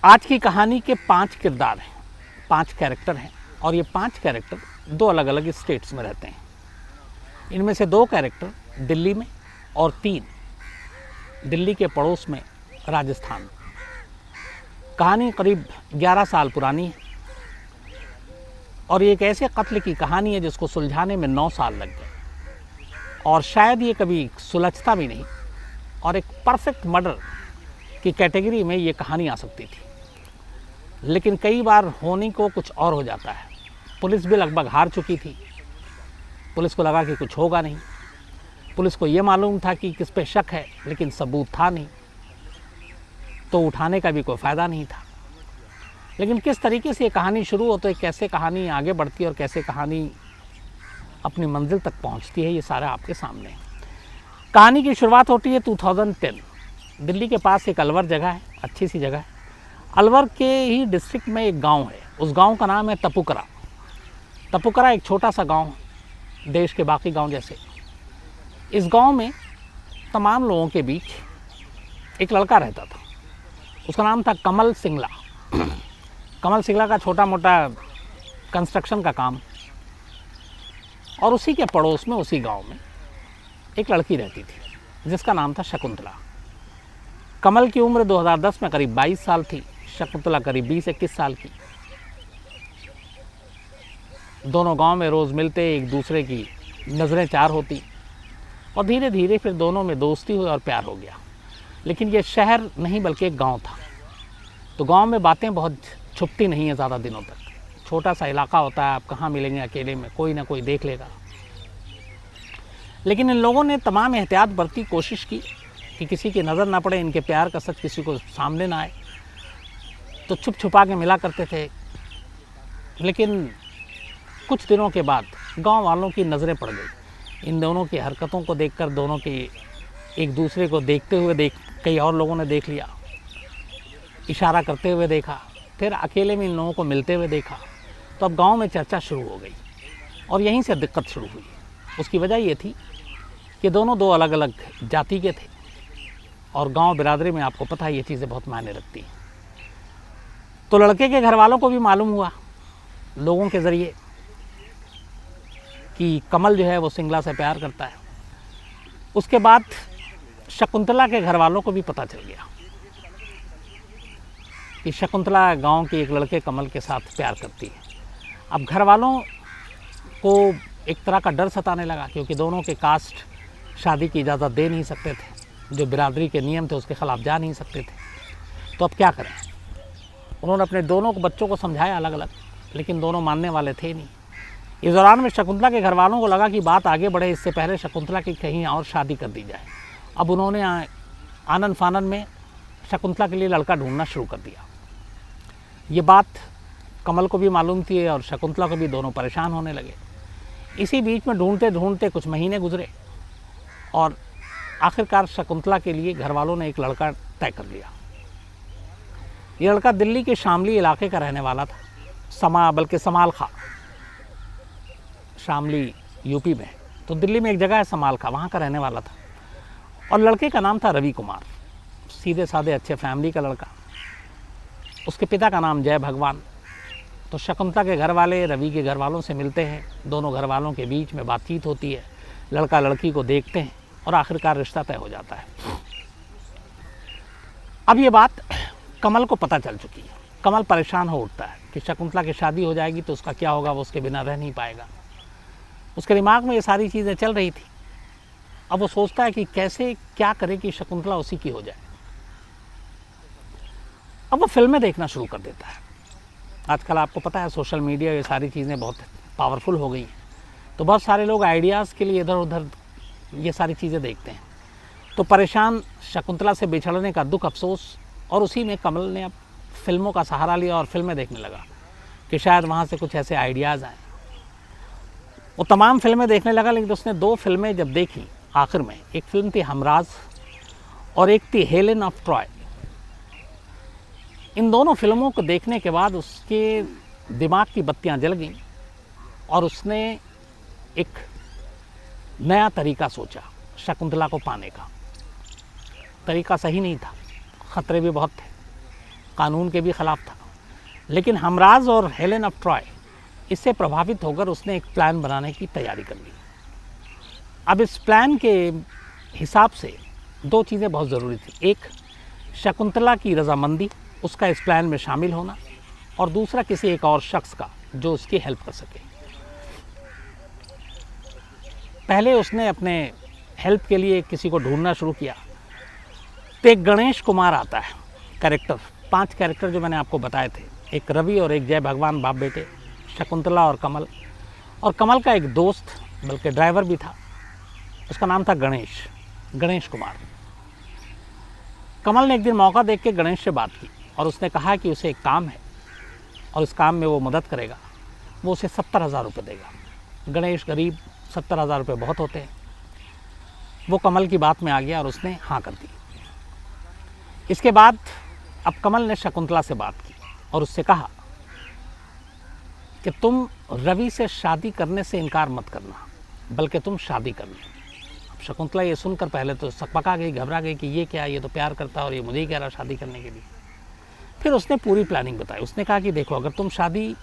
आज की कहानी के 5 किरदार हैं, 5 कैरेक्टर हैं और ये 5 कैरेक्टर 2 अलग अलग स्टेट्स में रहते हैं। इनमें से 2 कैरेक्टर दिल्ली में और 3 दिल्ली के पड़ोस में राजस्थान में। कहानी करीब 11 साल पुरानी है और ये एक ऐसे कत्ल की कहानी है जिसको सुलझाने में 9 साल लग गए और शायद ये कभी सुलझता भी नहीं और एक परफेक्ट मर्डर की कैटेगरी में ये कहानी आ सकती थी, लेकिन कई बार होने को कुछ और हो जाता है। पुलिस भी लगभग हार चुकी थी, पुलिस को लगा कि कुछ होगा नहीं, पुलिस को ये मालूम था कि किस पे शक है लेकिन सबूत था नहीं, तो उठाने का भी कोई फ़ायदा नहीं था। लेकिन किस तरीके से ये कहानी शुरू हो तो कैसे कहानी आगे बढ़ती है और कैसे कहानी अपनी मंजिल तक पहुंचती है, ये सारा आपके सामने है। कहानी की शुरुआत होती है 2010। दिल्ली के पास एक अलवर जगह है, अच्छी सी जगह है। अलवर के ही डिस्ट्रिक्ट में एक गांव है, उस गांव का नाम है तपुकरा। तपुकरा एक छोटा सा गांव है, देश के बाकी गांव जैसे। इस गांव में तमाम लोगों के बीच एक लड़का रहता था, उसका नाम था कमल सिंगला। कमल सिंगला का छोटा मोटा कंस्ट्रक्शन का काम, और उसी के पड़ोस में उसी गांव में एक लड़की रहती थी जिसका नाम था शकुंतला। कमल की उम्र 2010 में करीब 22 साल थी, शकुंतला करीब 20-21 साल की। दोनों गांव में रोज़ मिलते, एक दूसरे की नज़रें चार होती और धीरे धीरे फिर दोनों में दोस्ती हुई और प्यार हो गया। लेकिन ये शहर नहीं बल्कि एक गांव था, तो गांव में बातें बहुत छुपती नहीं है ज़्यादा दिनों तक। छोटा सा इलाका होता है, आप कहाँ मिलेंगे अकेले में, कोई ना कोई देख लेगा। लेकिन इन लोगों ने तमाम एहतियात बरती, कोशिश की कि किसी की नज़र ना पड़े, इनके प्यार का सच किसी को सामने ना आए, तो छुप छुपा के मिला करते थे। लेकिन कुछ दिनों के बाद गांव वालों की नज़रें पड़ गई इन दोनों की हरकतों को देखकर। दोनों के एक दूसरे को देखते हुए कई और लोगों ने देख लिया, इशारा करते हुए देखा, फिर अकेले में इन लोगों को मिलते हुए देखा। तो अब गांव में चर्चा शुरू हो गई और यहीं से दिक्कत शुरू हुई। उसकी वजह ये थी कि दोनों 2 अलग अलग जाति के थे और गांव बिरादरी में आपको पता है ये चीज़ें बहुत मायने रखती हैं। तो लड़के के घर वालों को भी मालूम हुआ लोगों के ज़रिए कि कमल जो है वो सिंगला से प्यार करता है। उसके बाद शकुंतला के घर वालों को भी पता चल गया कि शकुंतला गांव के एक लड़के कमल के साथ प्यार करती है। अब घर वालों को एक तरह का डर सताने लगा, क्योंकि दोनों के कास्ट शादी की इजाज़त दे नहीं सकते थे, जो बिरादरी के नियम थे उसके ख़िलाफ़ जा नहीं सकते थे। तो अब क्या करें? उन्होंने अपने दोनों बच्चों को समझाया अलग अलग, लेकिन दोनों मानने वाले थे नहीं। इस दौरान में शकुंतला के घर वालों को लगा कि बात आगे बढ़े, इससे पहले शकुंतला की कहीं और शादी कर दी जाए। अब उन्होंने आनन फानन में शकुंतला के लिए लड़का ढूंढना शुरू कर दिया। ये बात कमल को भी मालूम थी और शकुंतला को भी, दोनों परेशान होने लगे। इसी बीच में ढूंढते ढूंढते कुछ महीने गुजरे और आखिरकार शकुंतला के लिए घर वालों ने एक लड़का तय कर लिया। ये लड़का दिल्ली के शामली इलाके का रहने वाला था, बल्कि समाल खां, शामली यूपी में, तो दिल्ली में एक जगह है समाल खां, वहाँ का रहने वाला था। और लड़के का नाम था रवि कुमार, सीधे साधे अच्छे फैमिली का लड़का। उसके पिता का नाम जय भगवान। तो शकुंतला के घर वाले रवि के घर वालों से मिलते हैं, दोनों घर वालों के बीच में बातचीत होती है, लड़का लड़की को देखते हैं और आखिरकार रिश्ता तय हो जाता है। अब ये बात कमल को पता चल चुकी है। कमल परेशान हो उठता है कि शकुंतला की शादी हो जाएगी तो उसका क्या होगा, वो उसके बिना रह नहीं पाएगा। उसके दिमाग में ये सारी चीज़ें चल रही थी। अब वो सोचता है कि कैसे क्या करे कि शकुंतला उसी की हो जाए। अब वो फिल्में देखना शुरू कर देता है। आजकल आपको पता है सोशल मीडिया, ये सारी चीज़ें बहुत पावरफुल हो गई हैं, तो बहुत सारे लोग आइडियाज़ के लिए इधर उधर ये सारी चीज़ें देखते हैं। तो परेशान शकुंतला से बिछड़ने का दुख, अफसोस, और उसी में कमल ने अब फिल्मों का सहारा लिया और फिल्में देखने लगा कि शायद वहाँ से कुछ ऐसे आइडियाज़ आए। वो तमाम फिल्में देखने लगा, लेकिन उसने 2 फिल्में जब देखी आखिर में, एक फिल्म थी हमराज और एक थी हेलेन ऑफ ट्रॉय। इन दोनों फिल्मों को देखने के बाद उसके दिमाग की बत्तियां जल गईं और उसने एक नया तरीका सोचा शकुंतला को पाने का। तरीका सही नहीं था, ख़तरे भी बहुत थे। कानून के भी खिलाफ था। लेकिन हमराज और हेलेन ऑफ ट्रॉय इससे प्रभावित होकर उसने एक प्लान बनाने की तैयारी कर ली। अब इस प्लान के हिसाब से दो चीज़ें बहुत ज़रूरी थी। एक, शकुंतला की रजामंदी, उसका इस प्लान में शामिल होना, और दूसरा किसी एक और शख्स का जो उसकी हेल्प कर सके। पहले उसने अपने हेल्प के लिए किसी को ढूंढना शुरू किया। तो एक गणेश कुमार आता है कैरेक्टर, 5 कैरेक्टर जो मैंने आपको बताए थे, एक रवि और एक जय भगवान बाप बेटे, शकुंतला और कमल का एक दोस्त बल्कि ड्राइवर भी था, उसका नाम था गणेश कुमार। कमल ने एक दिन मौका देख के गणेश से बात की और उसने कहा कि उसे एक काम है और इस काम में वो मदद करेगा, वो उसे 70,000 रुपये देगा। गणेश गरीब, 70,000 रुपये बहुत होते हैं। वो कमल की बात में आ गया और उसने हाँ कर दी। इसके बाद अब कमल ने शकुंतला से बात की और उससे कहा कि तुम रवि से शादी करने से इनकार मत करना, बल्कि तुम शादी करना। अब शकुंतला ये सुनकर पहले तो सकपका गई, घबरा गई कि ये क्या, ये तो प्यार करता है और ये मुझे ही कह रहा शादी करने के लिए। फिर उसने पूरी प्लानिंग बताई। उसने कहा कि देखो, अगर तुम शादी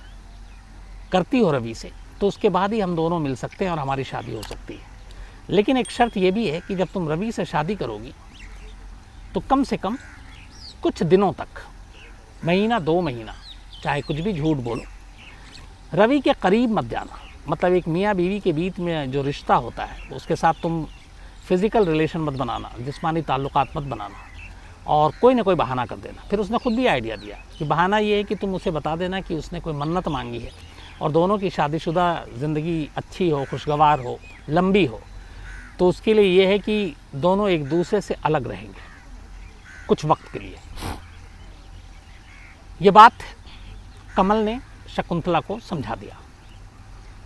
करती हो रवि से तो उसके बाद ही हम दोनों मिल सकते हैं और हमारी शादी हो सकती है। लेकिन एक शर्त ये भी है कि जब तुम रवि से शादी करोगी तो कम से कम कुछ दिनों तक, महीना 2 महीना, चाहे कुछ भी झूठ बोलो, रवि के करीब मत जाना। मतलब एक मियाँ बीवी के बीच में जो रिश्ता होता है उसके साथ तुम फिज़िकल रिलेशन मत बनाना, जिस्मानी ताल्लुकात मत बनाना, और कोई ना कोई बहाना कर देना। फिर उसने खुद भी आइडिया दिया कि बहाना ये है कि तुम उसे बता देना कि उसने कोई मन्नत मांगी है और दोनों की शादीशुदा ज़िंदगी अच्छी हो, खुशगवार हो, लंबी हो, तो उसके लिए ये है कि दोनों एक दूसरे से अलग रहेंगे कुछ वक्त के लिए। ये बात कमल ने शकुंतला को समझा दिया।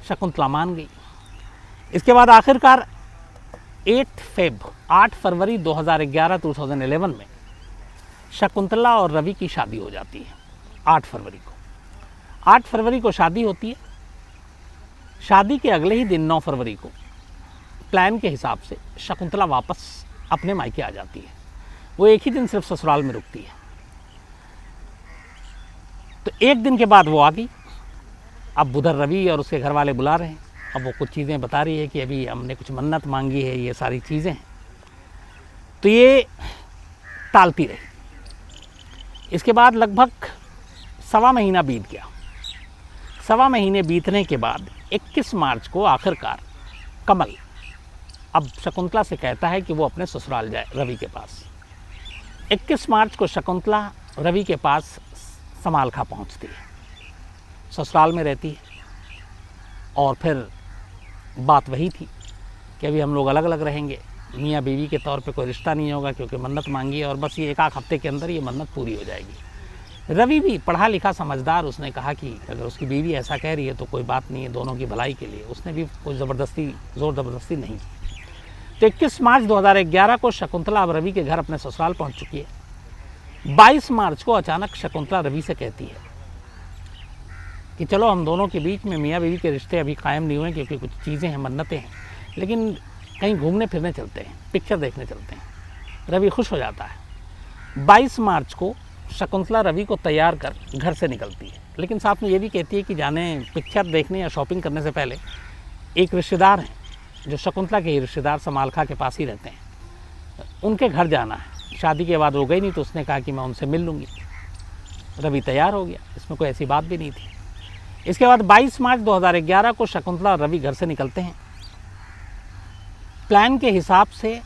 शकुंतला मान गई। इसके बाद आखिरकार 8 फरवरी 2011 में शकुंतला और रवि की शादी हो जाती है। 8 फरवरी को शादी होती है। शादी के अगले ही दिन 9 फरवरी को प्लान के हिसाब से शकुंतला वापस अपने मायके आ जाती है। वो एक ही दिन सिर्फ ससुराल में रुकती है। तो एक दिन के बाद वो आ गई। अब उधर रवि और उसके घर वाले बुला रहे हैं। अब वो कुछ चीज़ें बता रही है कि अभी हमने कुछ मन्नत मांगी है, ये सारी चीज़ें हैं। तो ये टालती रही। इसके बाद लगभग 1.25 महीना बीत गया। 1.25 महीने बीतने के बाद 21 मार्च को आखिरकार कमल अब शकुंतला से कहता है कि वो अपने ससुराल जाए, रवि के पास। 21 मार्च को शकुंतला रवि के पास समालखा पहुंचती है, ससुराल में रहती है। और फिर बात वही थी कि अभी हम लोग अलग अलग रहेंगे, मियाँ बीवी के तौर पे कोई रिश्ता नहीं होगा क्योंकि मन्नत मांगी है और बस ये 1 हफ्ते के अंदर ये मन्नत पूरी हो जाएगी। रवि भी पढ़ा लिखा समझदार, उसने कहा कि अगर उसकी बीवी ऐसा कह रही है तो कोई बात नहीं है, दोनों की भलाई के लिए। उसने भी कोई ज़ोर ज़बरदस्ती नहीं की। तो 21 मार्च 2011 को शकुंतला अब रवि के घर अपने ससुराल पहुँच चुकी है। 22 मार्च को अचानक शकुंतला रवि से कहती है कि चलो हम दोनों के बीच में मियाँ बीवी के रिश्ते अभी कायम नहीं हुए क्योंकि कुछ चीज़ें हैं, मन्नतें हैं, लेकिन कहीं घूमने फिरने चलते हैं, पिक्चर देखने चलते हैं। रवि खुश हो जाता है। 22 मार्च को शकुंतला रवि को तैयार कर घर से निकलती है, लेकिन साथ में ये भी कहती है कि जाने पिक्चर देखने या शॉपिंग करने से पहले एक रिश्तेदार हैं जो शकुंतला के ही रिश्तेदार समालखा के पास ही रहते हैं, उनके घर जाना है। शादी के बाद वो गई नहीं तो उसने कहा कि मैं उनसे मिल लूँगी। रवि तैयार हो गया, इसमें कोई ऐसी बात भी नहीं थी। इसके बाद 22 मार्च 2011 को शकुंतला और रवि घर से निकलते हैं। प्लान के हिसाब से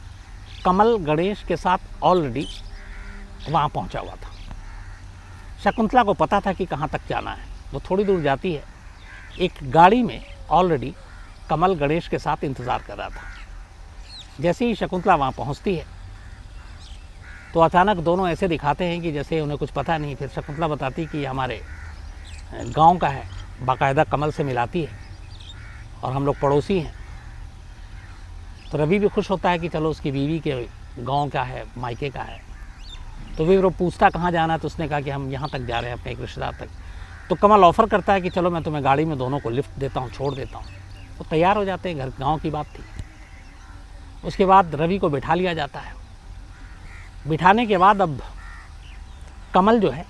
कमल गणेश के साथ ऑलरेडी वहाँ पहुँचा हुआ था। शकुंतला को पता था कि कहाँ तक जाना है। वो थोड़ी दूर जाती है, एक गाड़ी में ऑलरेडी कमल गणेश के साथ इंतज़ार कर रहा था। जैसे ही शकुंतला वहाँ पहुँचती है तो अचानक दोनों ऐसे दिखाते हैं कि जैसे उन्हें कुछ पता नहीं। फिर शकुंतला बताती कि हमारे गांव का है, बाकायदा कमल से मिलाती है और हम लोग पड़ोसी हैं। तो रवि भी खुश होता है कि चलो उसकी बीवी के गांव का है, मायके का है। तो भी वो पूछता कहाँ जाना है, तो उसने कहा कि हम यहाँ तक जा रहे हैं अपने एक रिश्तेदार तक। तो कमल ऑफ़र करता है कि चलो मैं तुम्हें गाड़ी में दोनों को लिफ्ट देता हूँ, छोड़ देता हूँ। तो तैयार हो जाते हैं, घर गाँव की बात थी। उसके बाद रवि को बिठा लिया जाता है। बिठाने के बाद अब कमल जो है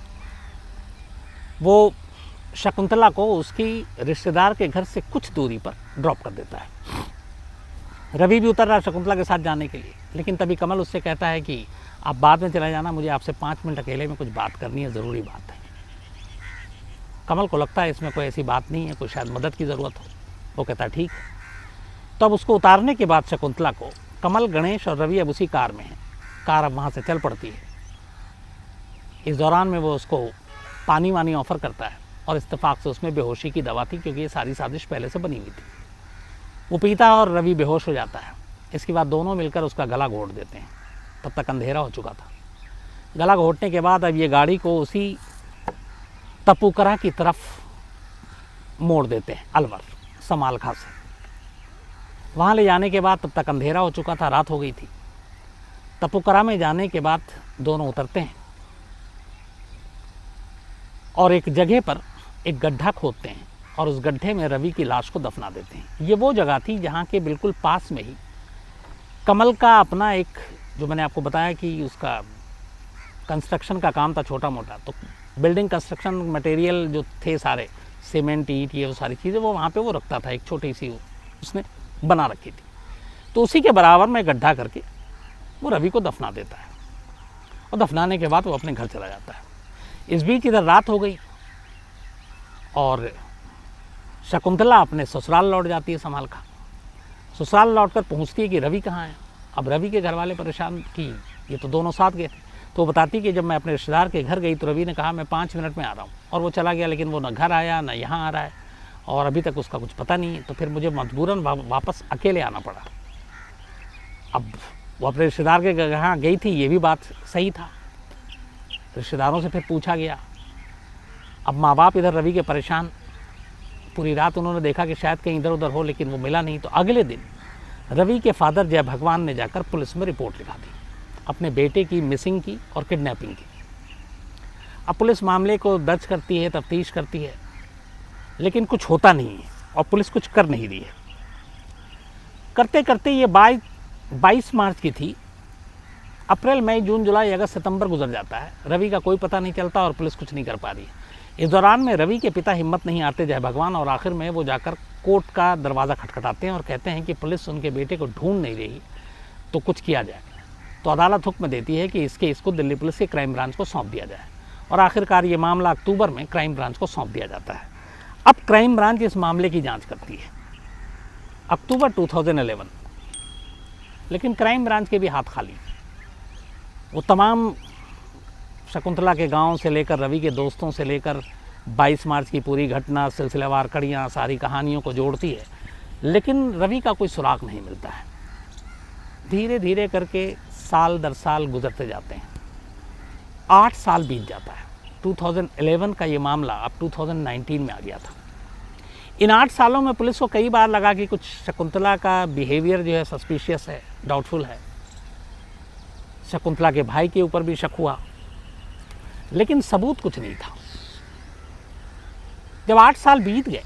वो शकुंतला को उसकी रिश्तेदार के घर से कुछ दूरी पर ड्रॉप कर देता है। रवि भी उतर रहा है शकुंतला के साथ जाने के लिए, लेकिन तभी कमल उससे कहता है कि आप बाद में चले जाना, मुझे आपसे 5 मिनट अकेले में कुछ बात करनी है, ज़रूरी बात है। कमल को लगता है इसमें कोई ऐसी बात नहीं है, कोई शायद मदद की ज़रूरत हो। वो कहता है ठीक है। तो अब उसको उतारने के बाद शकुंतला को कमल, गणेश और रवि अब उसी कार में हैं। कार अब वहाँ से चल पड़ती है। इस दौरान में वो उसको पानी वानी ऑफ़र करता है और इत्तेफाक से उसमें बेहोशी की दवा थी, क्योंकि ये सारी साजिश पहले से बनी हुई थी। वो पीता और रवि बेहोश हो जाता है। इसके बाद दोनों मिलकर उसका गला घोंट देते हैं। तब तक अंधेरा हो चुका था। गला घोंटने के बाद अब ये गाड़ी को उसी तपुकरा की तरफ मोड़ देते हैं, अलवर समालखा से। वहाँ ले जाने के बाद तब तक अंधेरा हो चुका था, रात हो गई थी। तपुकरा में जाने के बाद दोनों उतरते हैं और एक जगह पर एक गड्ढा खोदते हैं और उस गड्ढे में रवि की लाश को दफना देते हैं। ये वो जगह थी जहाँ के बिल्कुल पास में ही कमल का अपना एक, जो मैंने आपको बताया कि उसका कंस्ट्रक्शन का काम था छोटा मोटा, तो बिल्डिंग कंस्ट्रक्शन मटेरियल जो थे सारे, सीमेंट, ईंट, ये वो सारी चीज़ें वो वहाँ पे वो रखता था। एक छोटी सी उसने बना रखी थी। तो उसी के बराबर में गड्ढा करके वो रवि को दफना देता है और दफनाने के बाद वो अपने घर चला जाता है। इस बीच इधर रात हो गई और शकुंतला अपने ससुराल लौट जाती है समालखा। ससुराल लौटकर पहुंचती है कि रवि कहाँ है। अब रवि के घर वाले परेशान कि ये तो दोनों साथ गए थे। तो वो बताती कि जब मैं अपने रिश्तेदार के घर गई तो रवि ने कहा मैं 5 मिनट में आ रहा हूँ, और वो चला गया, लेकिन वो न घर आया न यहाँ आ रहा है और अभी तक उसका कुछ पता नहीं है। तो फिर मुझे मजबूरन वापस अकेले आना पड़ा। अब वो अपने रिश्तेदार के यहाँ गई थी, ये भी बात सही था। रिश्तेदारों से फिर पूछा गया। अब माँ बाप इधर रवि के परेशान। पूरी रात उन्होंने देखा कि शायद कहीं इधर उधर हो, लेकिन वो मिला नहीं। तो अगले दिन रवि के फादर जय भगवान ने जाकर पुलिस में रिपोर्ट लिखा दी अपने बेटे की मिसिंग की और किडनैपिंग की। अब पुलिस मामले को दर्ज करती है, तफ्तीश करती है, लेकिन कुछ होता नहीं है और पुलिस कुछ कर नहीं रही है। करते करते ये 22 मार्च की थी। अप्रैल, मई, जून, जुलाई, अगस्त, सितंबर गुजर जाता है। रवि का कोई पता नहीं चलता और पुलिस कुछ नहीं कर पा रही है। इस दौरान में रवि के पिता हिम्मत नहीं आते जय भगवान, और आखिर में वो जाकर कोर्ट का दरवाज़ा खटखटाते हैं और कहते हैं कि पुलिस उनके बेटे को ढूंढ नहीं रही, तो कुछ किया जाए। तो अदालत हुक्म देती है कि इसको दिल्ली पुलिस के क्राइम ब्रांच को सौंप दिया जाए, और आखिरकार ये मामला अक्टूबर में क्राइम ब्रांच को सौंप दिया जाता है। अब क्राइम ब्रांच इस मामले की जांच करती है अक्टूबर 2011, लेकिन क्राइम ब्रांच के भी हाथ खाली। वो तमाम शकुंतला के गांव से लेकर रवि के दोस्तों से लेकर 22 मार्च की पूरी घटना, सिलसिलेवार कड़ियाँ, सारी कहानियों को जोड़ती है, लेकिन रवि का कोई सुराग नहीं मिलता है। धीरे धीरे करके साल दर साल गुजरते जाते हैं। 8 साल बीत जाता है। 2011 का ये मामला अब 2019 में आ गया था। इन 8 सालों में पुलिस को कई बार लगा कि कुछ शकुंतला का बिहेवियर जो है सस्पिशियस है, डाउटफुल है। शकुंतला के भाई के ऊपर भी शक हुआ, लेकिन सबूत कुछ नहीं था। जब 8 साल बीत गए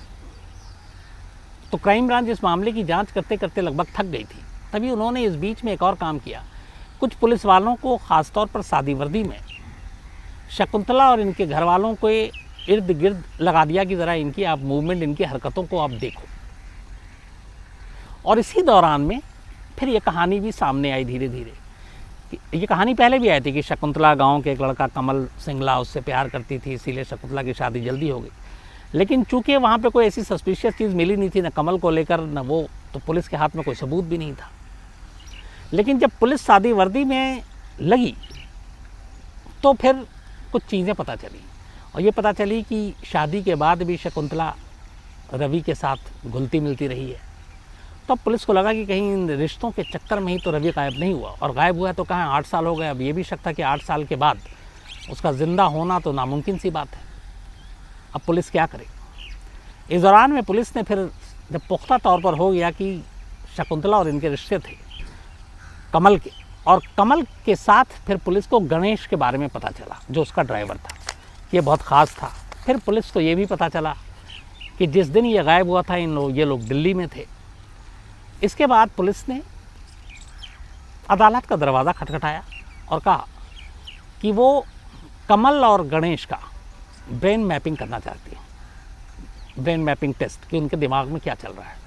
तो क्राइम ब्रांच इस मामले की जांच करते करते लगभग थक गई थी। तभी उन्होंने इस बीच में एक और काम किया। कुछ पुलिस वालों को, ख़ासतौर पर सादी वर्दी में, शकुंतला और इनके घर वालों को इर्द गिर्द लगा दिया कि ज़रा इनकी आप मूवमेंट, इनकी हरकतों को आप देखो। और इसी दौरान में फिर ये कहानी भी सामने आई धीरे धीरे। ये कहानी पहले भी आई थी कि शकुंतला गांव के एक लड़का कमल सिंगला उससे प्यार करती थी, इसीलिए शकुंतला की शादी जल्दी हो गई। लेकिन चूंकि वहाँ पे कोई ऐसी सस्पिशियस चीज़ मिली नहीं थी, न कमल को लेकर न वो, तो पुलिस के हाथ में कोई सबूत भी नहीं था। लेकिन जब पुलिस सादी वर्दी में लगी तो फिर कुछ चीज़ें पता चली, और ये पता चली कि शादी के बाद भी शकुंतला रवि के साथ घुलती मिलती रही है। तब पुलिस को लगा कि कहीं इन रिश्तों के चक्कर में ही तो रवि गायब नहीं हुआ, और गायब हुआ है तो कहाँ, 8 साल हो गए। अब ये भी शक था कि 8 साल के बाद उसका ज़िंदा होना तो नामुमकिन सी बात है। अब पुलिस क्या करे? इस दौरान में पुलिस ने फिर जब पुख्ता तौर पर हो गया कि शकुंतला और इनके रिश्ते थे कमल के, और कमल के साथ फिर पुलिस को गणेश के बारे में पता चला जो उसका ड्राइवर था, ये बहुत ख़ास था। फिर पुलिस को ये भी पता चला कि जिस दिन ये गायब हुआ था ये लोग दिल्ली में थे। इसके बाद पुलिस ने अदालत का दरवाज़ा खटखटाया और कहा कि वो कमल और गणेश का ब्रेन मैपिंग करना चाहती है, ब्रेन मैपिंग टेस्ट कि उनके दिमाग में क्या चल रहा है।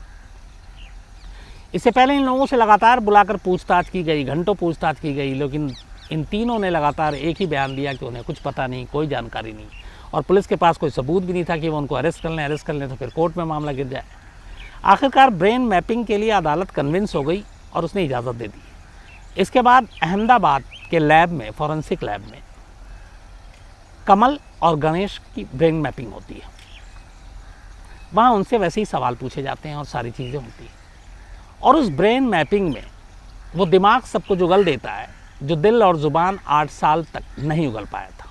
इससे पहले इन लोगों से लगातार बुलाकर पूछताछ की गई, घंटों पूछताछ की गई, लेकिन इन तीनों ने लगातार एक ही बयान दिया कि उन्हें कुछ पता नहीं, कोई जानकारी नहीं, और पुलिस के पास कोई सबूत भी नहीं था कि वो उनको अरेस्ट कर लें तो फिर कोर्ट में मामला गिर जाए। आखिरकार ब्रेन मैपिंग के लिए अदालत कन्विंस हो गई और उसने इजाज़त दे दी। इसके बाद अहमदाबाद के लैब में, फॉरेंसिक लैब में कमल और गणेश की ब्रेन मैपिंग होती है। वहाँ उनसे वैसे ही सवाल पूछे जाते हैं और सारी चीज़ें होती हैं, और उस ब्रेन मैपिंग में वो दिमाग सब कुछ उगल देता है जो दिल और ज़ुबान 8 साल तक नहीं उगल पाया था।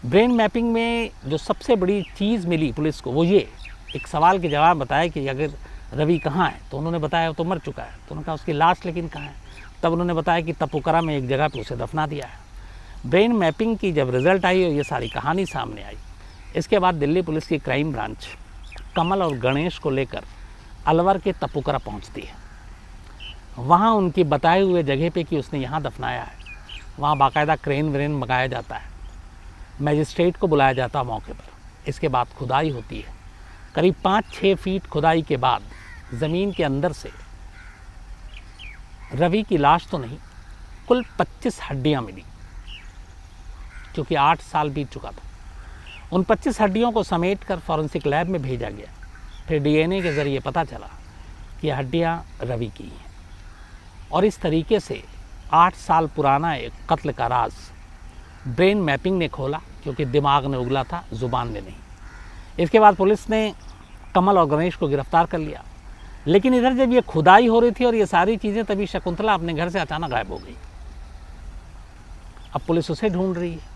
ब्रेन मैपिंग में जो सबसे बड़ी चीज़ मिली पुलिस को वो ये, एक सवाल के जवाब बताया कि अगर रवि कहाँ है, तो उन्होंने बताया वो तो मर चुका है। तो उन्होंने कहा उसकी लाश लेकिन कहाँ है, तब उन्होंने बताया कि तपोकरा में एक जगह पे उसे दफना दिया है। ब्रेन मैपिंग की जब रिज़ल्ट आई और ये सारी कहानी सामने आई, इसके बाद दिल्ली पुलिस की क्राइम ब्रांच कमल और गणेश को लेकर अलवर के तपोकरा पहुंचती है। वहाँ उनकी बताए हुए जगह पे कि उसने यहाँ दफनाया है, वहाँ बाकायदा क्रेन व्रेन मंगाया जाता है, मैजिस्ट्रेट को बुलाया जाता है मौके पर। इसके बाद खुदाई होती है। करीब 5-6 फीट खुदाई के बाद ज़मीन के अंदर से रवि की लाश तो नहीं, कुल 25 हड्डियाँ मिली, क्योंकि 8 साल बीत चुका था। उन 25 हड्डियों को समेट कर फॉरेंसिक लैब में भेजा गया। फिर डीएनए के ज़रिए पता चला कि हड्डियाँ रवि की हैं, और इस तरीके से 8 साल पुराना एक कत्ल का राज ब्रेन मैपिंग ने खोला, क्योंकि दिमाग ने उगला था, ज़ुबान ने नहीं। इसके बाद पुलिस ने कमल और गणेश को गिरफ्तार कर लिया। लेकिन इधर जब ये खुदाई हो रही थी और ये सारी चीज़ें, तभी शकुंतला अपने घर से अचानक गायब हो गई। अब पुलिस उसे ढूंढ रही है,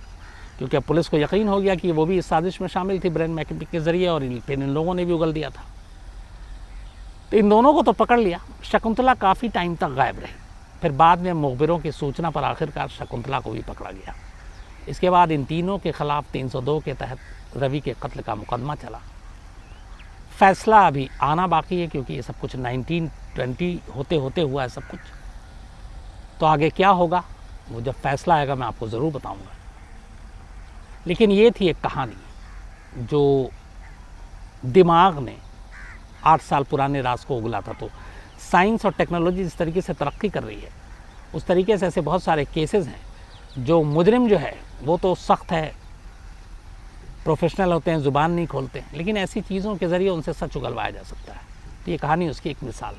क्योंकि अब पुलिस को यकीन हो गया कि वो भी इस साजिश में शामिल थी ब्रेन मैपिंग के ज़रिए, और फिर इन लोगों ने भी उगल दिया था। तो इन दोनों को तो पकड़ लिया। शकुंतला काफ़ी टाइम तक गायब रही। फिर बाद में मुखबिरों की सूचना पर आखिरकार शकुंतला को भी पकड़ा गया। इसके बाद इन तीनों के खिलाफ 302 के तहत रवि के कत्ल का मुकदमा चला। फैसला अभी आना बाकी है, क्योंकि ये सब कुछ 1920 होते होते हुआ है सब कुछ। तो आगे क्या होगा वो जब फैसला आएगा मैं आपको ज़रूर बताऊंगा। लेकिन ये थी एक कहानी जो दिमाग ने 8 साल पुराने राज को उगला था। तो साइंस और टेक्नोलॉजी जिस तरीके से तरक्की कर रही है, उस तरीके से ऐसे बहुत सारे केसेस हैं जो मुजरिम जो है वो तो सख्त है, प्रोफेशनल होते हैं, ज़ुबान नहीं खोलते हैं, लेकिन ऐसी चीज़ों के ज़रिए उनसे सच उगलवाया जा सकता है। तो ये कहानी उसकी एक मिसाल है।